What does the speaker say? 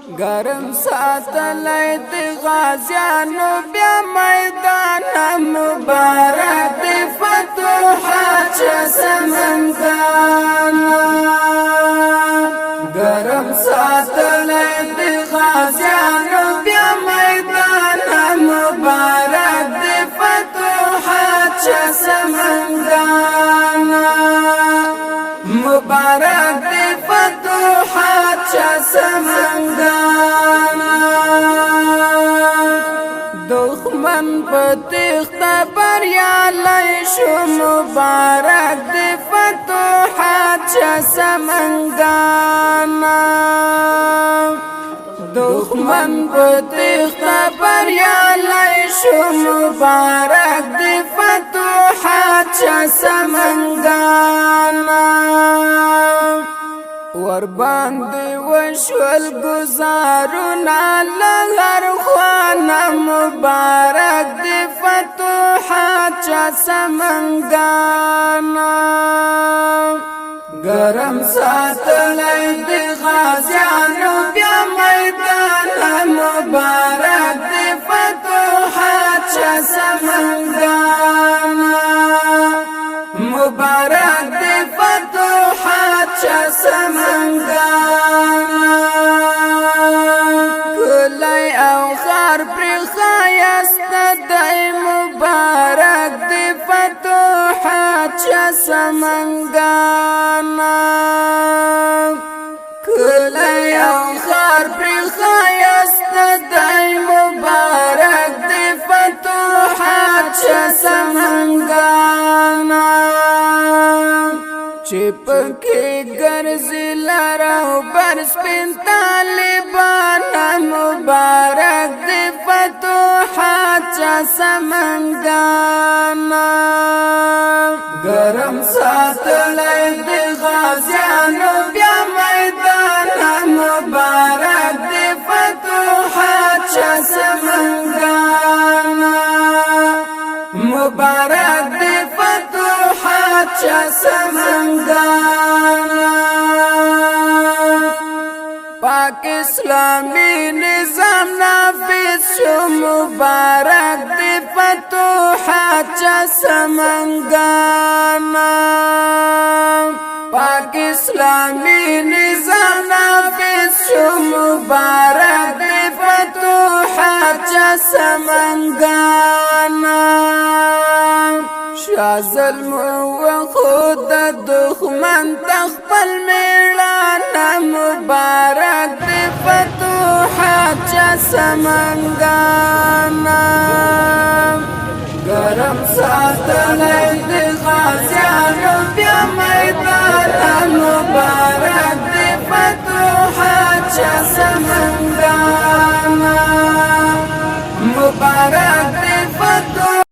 گرم ساتلی دی غازیانو بیا میدان مبارک دی فتوحات چه سمنگان گرم ساتلی دی غازیانو بیا میدان مبارک دی فتوحات چه سمنگان مبارک دی فتوحات چه سمنگان دخمن پتیخت بریالی شو مبارک دی فتوحات چه سمنگان دخمن پتیخت بریالی شو مبارک دی فتوحات چه سمنگان ور باندې وشول گزارنا لغر خوانا مبارک دی فتوحات چه سمنگانا گرم ساتلی دی غازیانو بیا میدان مبارک دی فتوحات چه سمنگانا مبارک دی فتوحات چه سمنگانا کلی او خار پر خایست دی مبارک دی فتوحات چه سمنگانا کلی او خار پر خایست دی مبارک دی فتوحات چه سمنگانا چپکی گرزی لراو بر سپین طالبانا مبارک دی فتوحات چه سمنگانا گرم ساتلی دی غازیانو بیا میدانا مبارک دی فتوحات چه سمنگانا مبارک دی فتوحات چه سمنگانا پاک اسلامی نظام نافذ شو مبارک دی فتوحات چه سمنگانا پاک اسلامی نظام نافذ شو مبارک دی فتوحات چه سمنگانا شاه ظلم و خود دخمن تخپل میړانا مبارک دی فتوحات چه سمنگانا گرم ساتلی دی غازیانو بیا میدان مبارک